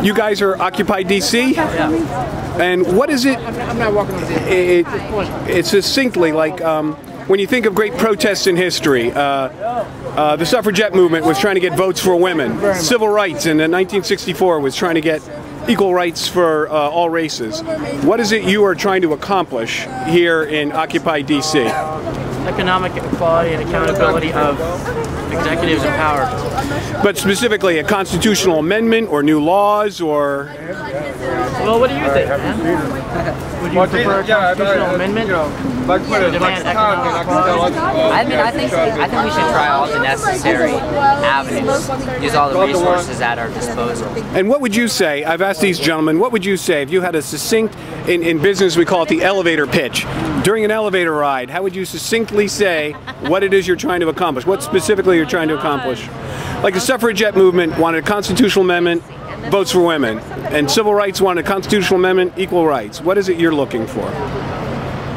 You guys are Occupy DC? Yeah. And what is it? I'm not walking on It's succinctly like when you think of great protests in history, the Suffragette movement was trying to get votes for women. Civil rights in 1964 was trying to get equal rights for all races. What is it you are trying to accomplish here in Occupy DC? Economic equality and accountability of executives in power. But specifically a constitutional amendment or new laws or... Well, what do you think, man? Would you prefer a constitutional amendment? I think we should try all the necessary avenues, use all the resources at our disposal. And what would you say, I've asked these gentlemen, what would you say if you had a succinct, in business we call it the elevator pitch, during an elevator ride, how would you succinctly say what it is you're trying to accomplish? What specifically you're trying to accomplish? Like the suffragette movement wanted a constitutional amendment, votes for women, and civil rights wanted a constitutional amendment, equal rights. What is it you're looking for?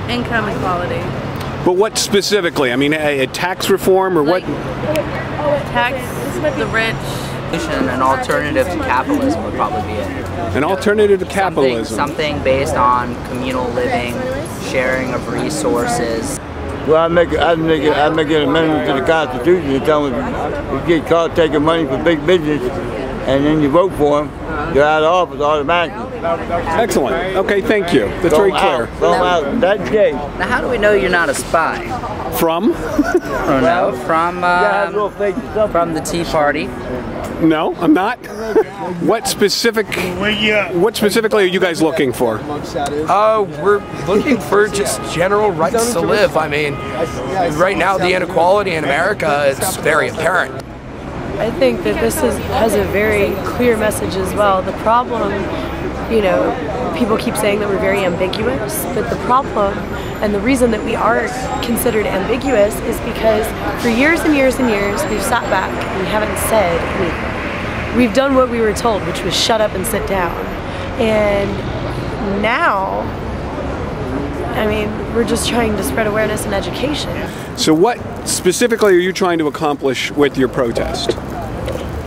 Income equality. But what specifically? I mean, a tax reform or like, what? Tax the rich. An alternative to capitalism would probably be it. An alternative to capitalism. Something based on communal living, sharing of resources. Well, I'd make an amendment to the Constitution to tell them if you get caught taking money from big business and then you vote for them, you're out of office automatically. Excellent. Okay, thank you. That's very clear. Out that day. Now, how do we know you're not a spy? From? I don't know. From the Tea Party. No, I'm not. What specifically are you guys looking for? We're looking for just general rights to live. I mean, right now the inequality in America is very apparent. I think that this has a very clear message as well. The problem, you know, people keep saying that we're very ambiguous, but the problem and the reason that we are considered ambiguous is because for years and years and years we've sat back and we haven't said anything. We've done what we were told, which was shut up and sit down. And now, I mean, we're just trying to spread awareness and education. So what specifically are you trying to accomplish with your protest?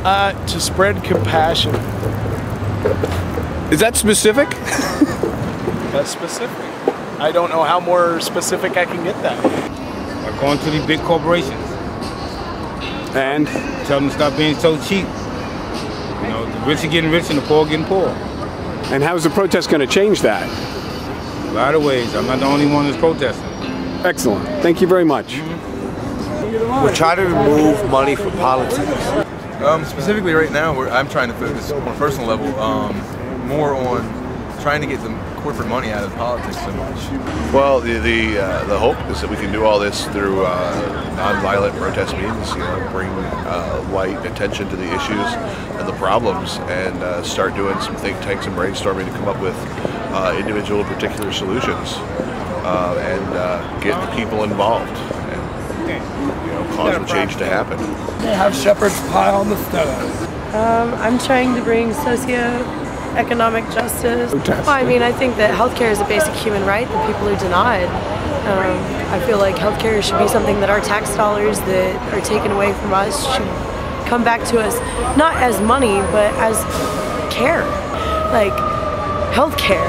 To spread compassion. Is that specific? That's specific. I don't know how more specific I can get that. By going to these big corporations. And? Tell them to stop being so cheap. You know, the rich are getting rich and the poor are getting poor. And how's the protest going to change that? A lot of ways. I'm not the only one that's protesting. Excellent. Thank you very much. We're trying to remove money from politics. Specifically right now, I'm trying to focus on a personal level more on trying to get the corporate money out of politics so much. Well, the hope is that we can do all this through non-violent protest means, you know, bring light attention to the issues and the problems, and start doing some think tanks and brainstorming to come up with individual and particular solutions, and get the people involved. You know, cause the change to happen. They have shepherd's pie on the stove. I'm trying to bring socio-economic justice. Well, I mean, I think that healthcare is a basic human right that people are denied. I feel like healthcare should be something that our tax dollars that are taken away from us should come back to us, not as money, but as care. Like, healthcare,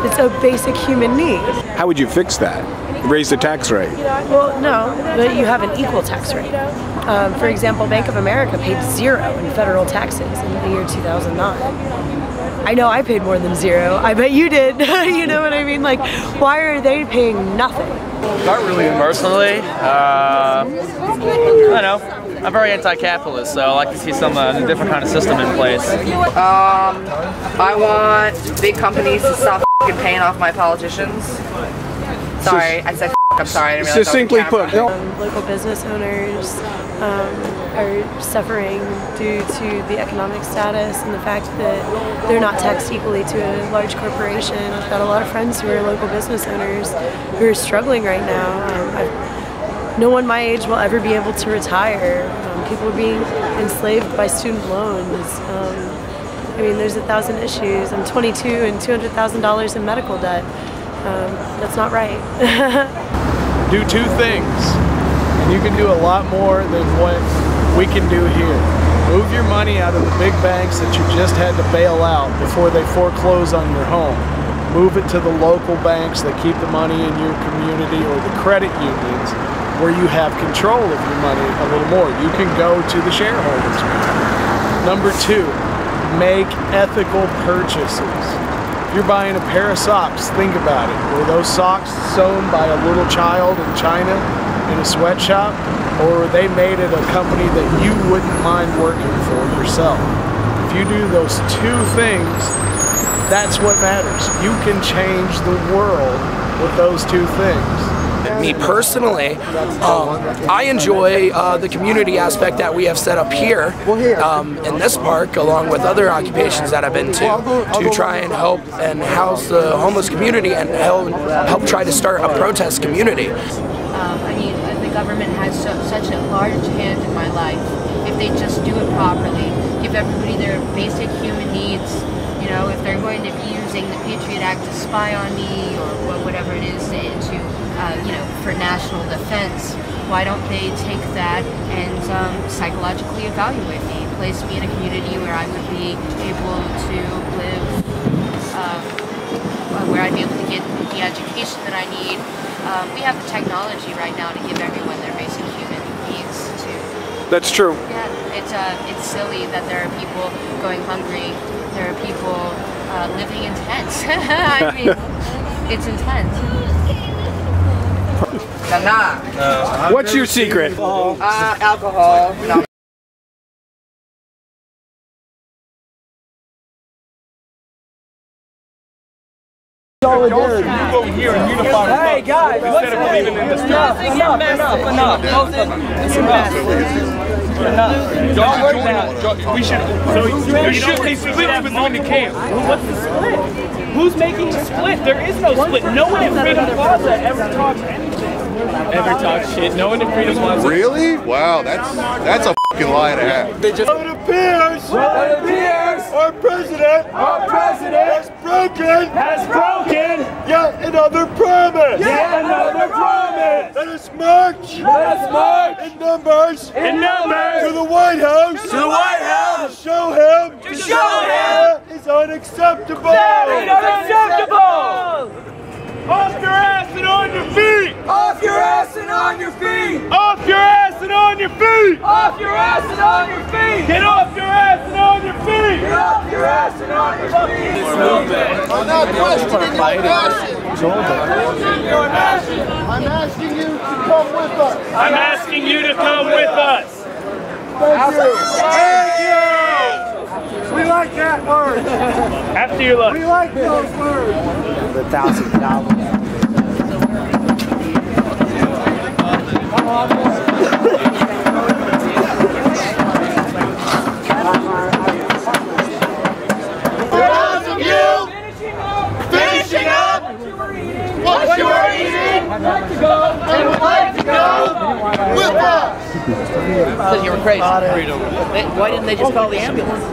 it's a basic human need. How would you fix that? Raise the tax rate? Well, no, but you have an equal tax rate. For example, Bank of America paid 0 in federal taxes in the year 2009. I know I paid more than 0. I bet you did. You know what I mean? Like, why are they paying nothing? Not really personally. I don't know. I'm very anti-capitalist, so I like to see some a different kind of system in place. I want big companies to stop paying off my politicians. Sorry, I said I'm sorry. I didn't realize succinctly put. Local business owners are suffering due to the economic status and the fact that they're not taxed equally to a large corporation. I've got a lot of friends who are local business owners who are struggling right now. No one my age will ever be able to retire. People are being enslaved by student loans. I mean, there's 1,000 issues. I'm 22 and $200,000 in medical debt. That's not right. Do 2 things, and you can do a lot more than what we can do here. Move your money out of the big banks that you just had to bail out before they foreclose on your home. Move it to the local banks that keep the money in your community, or the credit unions where you have control of your money a little more. You can go to the shareholders. Number 2, make ethical purchases. If you're buying a pair of socks, think about it. Were those socks sewn by a little child in China in a sweatshop, or were they made at a company that you wouldn't mind working for yourself? If you do those 2 things, that's what matters. You can change the world with those 2 things. Me personally, I enjoy the community aspect that we have set up here in this park, along with other occupations that I've been to try and help and house the homeless community and help try to start a protest community. I mean, the government has such a large hand in my life. If they just do it properly, give everybody their basic human needs. You know, if they're going to be using the Patriot Act to spy on me or whatever it is to, you know, for national defense, why don't they take that and psychologically evaluate me, place me in a community where I would be able to live, where I'd be able to get the education that I need. We have the technology right now to give everyone their basic human needs too. That's true. Yeah, it's silly that there are people going hungry. There are people living in tents. I mean, it's intense. What's your secret? Alcohol. No. Solidarity. You go here and unify. Hey guys, instead of believing in this stuff. Enough. Don't worry about it. We should. So there should be split between the camps. What's the split? Who's making the split? There is no split. No one in Freedom Plaza ever talks anything. Ever talks shit. No one in Freedom Plaza. Really? Wow, that's a fucking lie to have. They just. It appears. Our president has broken yet another promise. Let us march in numbers to the White House. To show him that is unacceptable. Off your ass and on your feet! Off your ass and on your feet! Off your ass and on your feet! Off your ass and on your feet! Get off your ass and on your feet! Get off your ass and on your feet! I'm not questioning your passion. I'm asking you to come with us. I'm asking you to come with us. Thank you. We like that word. After your lunch. We like those words. The $1,000. Those of you finishing up what you are eating and would like to go with us. Because you were crazy. Why didn't they just call the ambulance?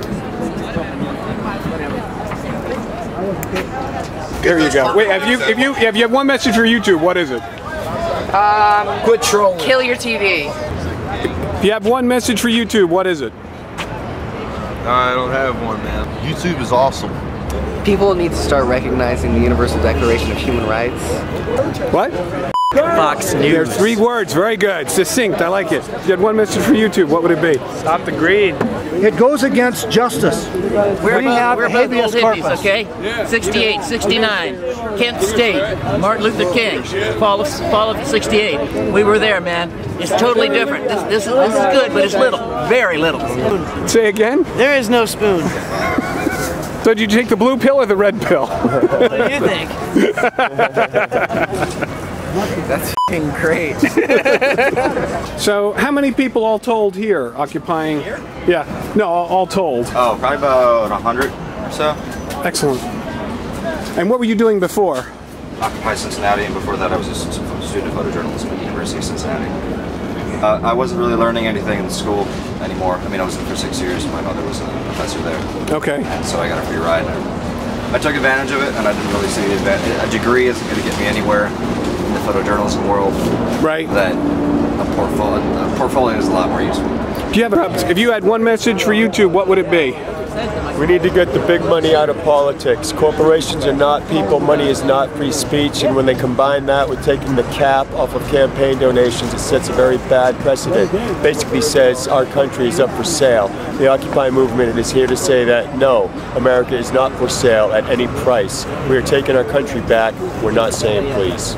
There you go. Wait, if you have one message for YouTube, what is it? Quit trolling. Kill your TV. If you have one message for YouTube, what is it? I don't have one, man. YouTube is awesome. People need to start recognizing the Universal Declaration of Human Rights. What? Fox News. There are 3 words. Very good. Succinct. I like it. If you had one message for YouTube, what would it be? Stop the greed. It goes against justice. We're both old hippies, okay? Yeah. 68, 69, Kent State, Martin Luther King, fall of 68. We were there, man. It's totally different. This is good, but it's little, very little. Say again? There is no spoon. So did you take the blue pill or the red pill? What do you think? That's f***ing great. So how many people all told here occupying? Here? Yeah, no, all told. Oh, probably about 100 or so. Excellent. And what were you doing before? Occupy Cincinnati, and before that I was a student of photojournalism at the University of Cincinnati. I wasn't really learning anything in school anymore. I mean, I was in for 6 years. My mother was a professor there. Okay. And so I got a free ride. I took advantage of it, and I didn't really see the advantage. A degree isn't going to get me anywhere in the photojournalism world. Right. That a portfolio is a lot more useful. Do you have if you had one message for YouTube, what would it be? We need to get the big money out of politics. Corporations are not people, money is not free speech, and when they combine that with taking the cap off of campaign donations, it sets a very bad precedent. Basically says our country is up for sale. The Occupy movement is here to say that no, America is not for sale at any price. We are taking our country back. We're not saying please.